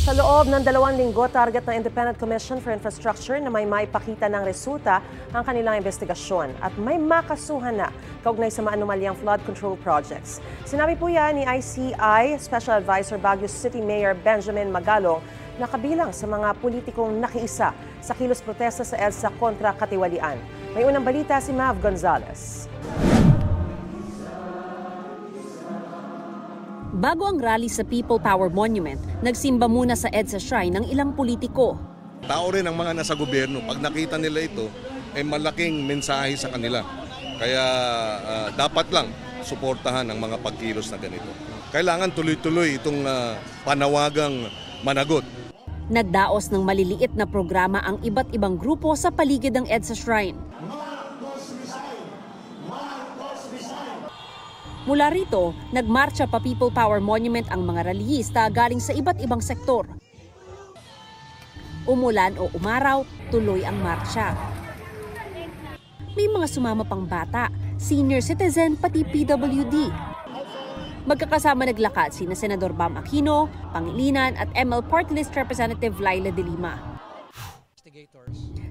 Sa loob ng 2 linggo, target ng Independent Commission for Infrastructure na may maipakita ng resulta ang kanilang investigasyon at may makasuhan na kaugnay sa maanumalyang flood control projects. Sinabi po yan ni ICI Special Advisor Baguio City Mayor Benjamin Magalong na kabilang sa mga politikong nakiisa sa kilos protesta sa EDSA kontra katiwalian. May unang balita si Mav Gonzalez. Bago ang rally sa People Power Monument, nagsimba muna sa EDSA Shrine ng ilang politiko. Tao rin ang mga nasa gobyerno. Pag nakita nila ito, ay malaking mensahe sa kanila. Kaya dapat lang suportahan ang mga pagkilos na ganito. Kailangan tuloy-tuloy itong panawagang managot. Nagdaos ng maliliit na programa ang iba't ibang grupo sa paligid ng EDSA Shrine. Mula rito, nagmarcha pa People Power Monument ang mga rallyista galing sa iba't ibang sektor. Umulan o umaraw, tuloy ang marcha. May mga sumama pang bata, senior citizen pati PWD. Magkakasama naglakad sina Senador Bam Aquino, Pangilinan at ML Party List Representative Laila De Lima.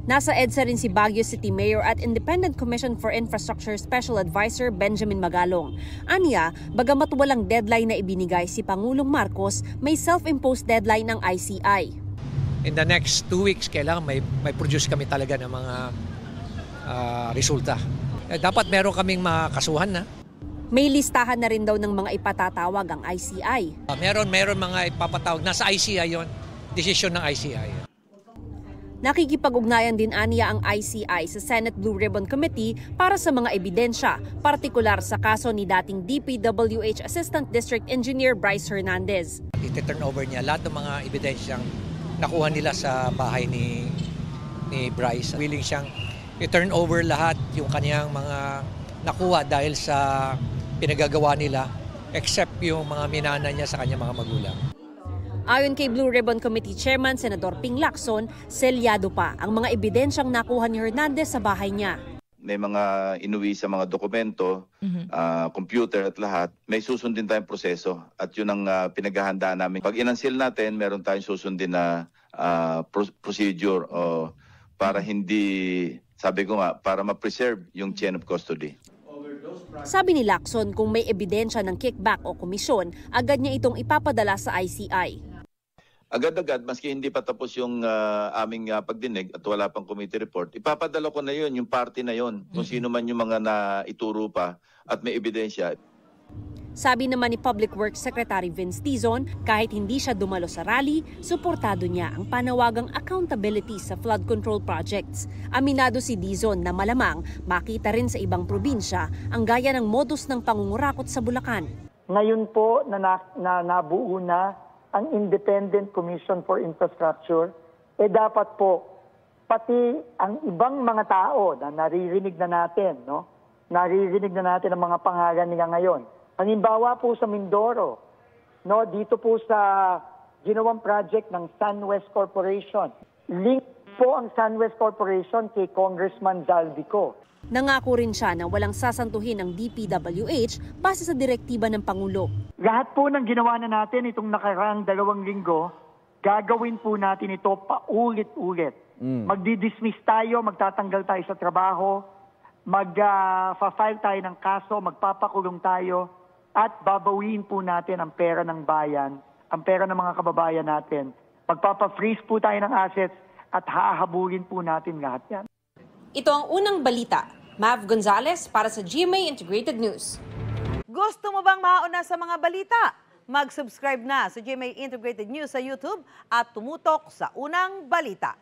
Nasa EDSA rin si Baguio City Mayor at Independent Commission for Infrastructure Special Advisor Benjamin Magalong. Aniya, bagamat walang deadline na ibinigay si Pangulong Marcos, may self-imposed deadline ng ICI. In the next 2 weeks, kailangan may produce kami talaga ng mga resulta. Dapat meron kaming makasuhan na. May listahan na rin daw ng mga ipatatawag ang ICI. Meron mga ipapatawag. Nasa ICI yon, desisyon ng ICI. Nakikipag-ugnayan din aniya ang ICI sa Senate Blue Ribbon Committee para sa mga ebidensya, partikular sa kaso ni dating DPWH Assistant District Engineer Bryce Hernandez. I-turn over niya lahat ng mga ebidensyang nakuha nila sa bahay ni Bryce. Willing siyang i-turn over lahat yung kaniyang mga nakuha dahil sa pinagagawa nila, except yung mga minana niya sa kanyang mga magulang. Ayon kay Blue Ribbon Committee Chairman Senador Ping Lacson, selyado pa ang mga ebidensyang nakuha ni Hernandez sa bahay niya. May mga inuwi sa mga dokumento, computer at lahat. May susundin tayong proseso at yun ang pinaghahandaan namin. Pag inansil natin, meron tayong susundin na procedure para hindi, sabi ko nga, para ma-preserve yung chain of custody. Sabi ni Lacson, kung may ebidensya ng kickback o komisyon, agad niya itong ipapadala sa ICI. Agad-agad, maski hindi pa tapos yung aming pagdinig at wala pang committee report, ipapadala ko na yun, yung party na yun, kung sino man yung mga naituro pa at may ebidensya. Sabi naman ni Public Works Secretary Vince Dizon, kahit hindi siya dumalo sa rally, suportado niya ang panawagang accountability sa flood control projects. Aminado si Dizon na malamang makita rin sa ibang probinsya ang gaya ng modus ng pangungurakot sa Bulacan. Ngayon po na nabuo na ang Independent Commission for Infrastructure, dapat po pati ang ibang mga tao na naririnig na natin, naririnig na natin ang mga pangalan nila ngayon. Halimbawa po sa Mindoro, dito po sa ginawang project ng SunWest Corporation. Link po ang SunWest Corporation kay Congressman Zaldico. Nangako rin siya na walang sasantuhin ng DPWH base sa direktiba ng Pangulo. Lahat po ng ginawa na natin itong nakaraang 2 linggo, gagawin po natin ito paulit-ulit. Magdi-dismiss tayo, magtatanggal tayo sa trabaho, mag-file tayo ng kaso, magpapakulong tayo, at babawiin po natin ang pera ng bayan, ang pera ng mga kababayan natin. Magpapa-freeze po tayo ng assets at hahabulin po natin lahat yan. Ito ang unang balita. Mav Gonzalez para sa GMA Integrated News. Gusto mo bang mauna sa mga balita? Mag-subscribe na sa GMA Integrated News sa YouTube at tumutok sa unang balita.